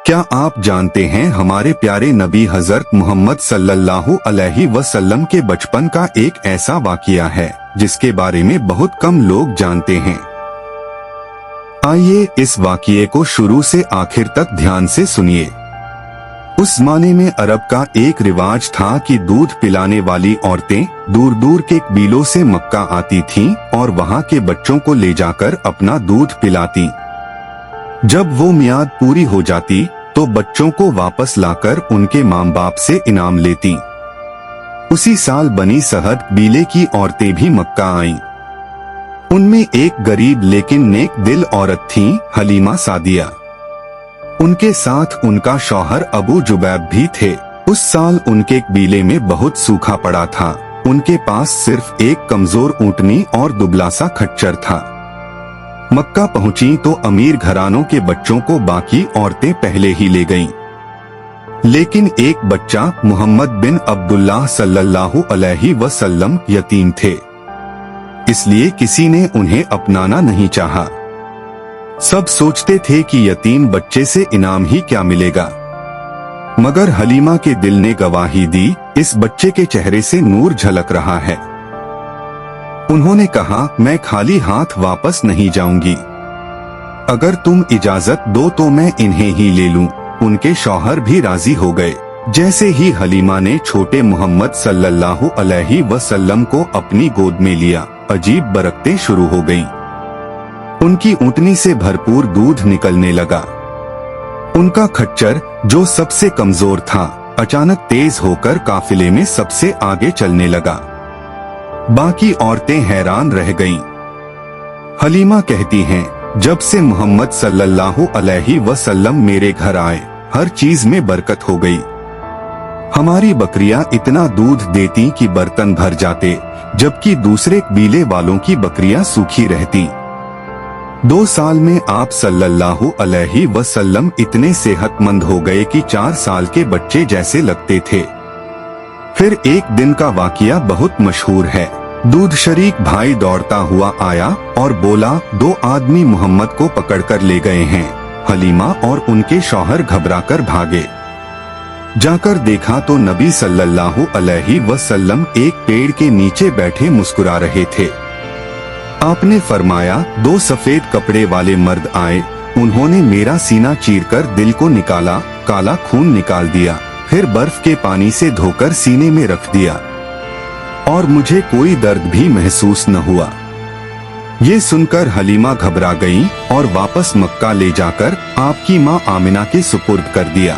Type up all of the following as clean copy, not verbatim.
क्या आप जानते हैं हमारे प्यारे नबी हजरत मोहम्मद सल्लल्लाहु अलैहि वसल्लम के बचपन का एक ऐसा वाक़या है जिसके बारे में बहुत कम लोग जानते हैं। आइए इस वाक़ये को शुरू से आखिर तक ध्यान से सुनिए। उस ज़माने में अरब का एक रिवाज था कि दूध पिलाने वाली औरतें दूर दूर के कबीलों से मक्का आती थीं और वहां के बच्चों को ले जाकर अपना दूध पिलाती। जब वो मियाद पूरी हो जाती तो बच्चों को वापस लाकर उनके माँ बाप से इनाम लेती। उसी साल बनी सहद कबीले की औरतें भी मक्का आईं। उनमें एक गरीब लेकिन नेक दिल औरत थी, हलीमा सादिया। उनके साथ उनका शौहर अबू जुबैब भी थे। उस साल उनके कबीले में बहुत सूखा पड़ा था। उनके पास सिर्फ एक कमजोर ऊँटनी और दुबला सा खच्चर था। मक्का पहुंची तो अमीर घरानों के बच्चों को बाकी औरतें पहले ही ले गईं। लेकिन एक बच्चा मोहम्मद बिन अब्दुल्लाह सल्लल्लाहु अलैहि वसल्लम यतीम थे, इसलिए किसी ने उन्हें अपनाना नहीं चाहा। सब सोचते थे कि यतीम बच्चे से इनाम ही क्या मिलेगा, मगर हलीमा के दिल ने गवाही दी, इस बच्चे के चेहरे से नूर झलक रहा है। उन्होंने कहा, मैं खाली हाथ वापस नहीं जाऊंगी। अगर तुम इजाजत दो तो मैं इन्हें ही ले लूं। उनके शौहर भी राजी हो गए। जैसे ही हलीमा ने छोटे मोहम्मद सल्लल्लाहु अलैहि वसल्लम को अपनी गोद में लिया, अजीब बरकतें शुरू हो गईं। उनकी ऊँटनी से भरपूर दूध निकलने लगा। उनका खच्चर, जो सबसे कमजोर था, अचानक तेज होकर काफिले में सबसे आगे चलने लगा। बाकी औरतें हैरान रह गईं। हलीमा कहती हैं, जब से मोहम्मद सल्लल्लाहु अलैहि वसल्लम मेरे घर आए, हर चीज में बरकत हो गई। हमारी बकरियां इतना दूध देती कि बर्तन भर जाते, जबकि दूसरे कबीले वालों की बकरियां सूखी रहती। 2 साल में आप सल्लल्लाहु अलैहि वसल्लम इतने सेहतमंद हो गए कि 4 साल के बच्चे जैसे लगते थे। फिर एक दिन का वाकया बहुत मशहूर है। दूध शरीक भाई दौड़ता हुआ आया और बोला, 2 आदमी मोहम्मद को पकड़कर ले गए हैं। हलीमा और उनके शौहर घबराकर भागे। जाकर देखा तो नबी सल्लल्लाहु अलैहि वसल्लम एक पेड़ के नीचे बैठे मुस्कुरा रहे थे। आपने फरमाया, 2 सफेद कपड़े वाले मर्द आए। उन्होंने मेरा सीना चीरकर दिल को निकाला, काला खून निकाल दिया, फिर बर्फ के पानी से धोकर सीने में रख दिया और मुझे कोई दर्द भी महसूस न हुआ। ये सुनकर हलीमा घबरा गईं और वापस मक्का ले जाकर आपकी मां आमिना के सुपुर्द कर दिया।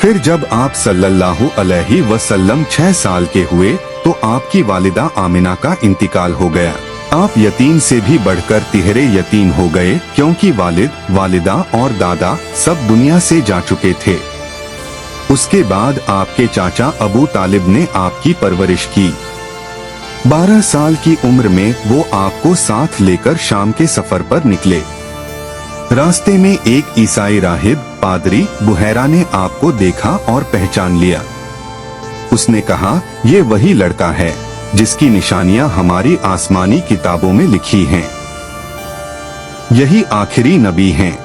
फिर जब आप सल्लल्लाहु अलैहि वसल्लम 6 साल के हुए तो आपकी वालिदा आमिना का इंतकाल हो गया। आप यतीम से भी बढ़कर तिहरे यतीम हो गए, क्योंकि वालिद, वालिदा और दादा सब दुनिया से जा चुके थे। उसके बाद आपके चाचा अबू तालिब ने आपकी परवरिश की। 12 साल की उम्र में वो आपको साथ लेकर शाम के सफर पर निकले। रास्ते में एक ईसाई राहिब, पादरी बुहैरा ने आपको देखा और पहचान लिया। उसने कहा, ये वही लड़का है जिसकी निशानियां हमारी आसमानी किताबों में लिखी हैं। यही आखिरी नबी हैं।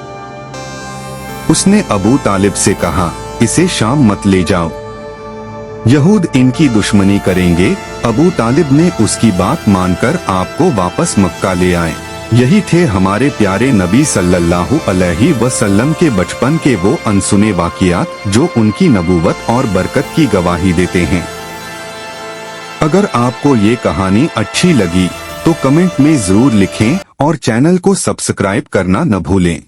उसने अबू तालिब से कहा, इसे शाम मत ले जाओ, यहूद इनकी दुश्मनी करेंगे। अबू तालिब ने उसकी बात मानकर आपको वापस मक्का ले आए। यही थे हमारे प्यारे नबी सल्लल्लाहु अलैहि वसल्लम के बचपन के वो अनसुने वाक़ियात जो उनकी नबूवत और बरकत की गवाही देते हैं। अगर आपको ये कहानी अच्छी लगी तो कमेंट में जरूर लिखें और चैनल को सब्सक्राइब करना न भूलें।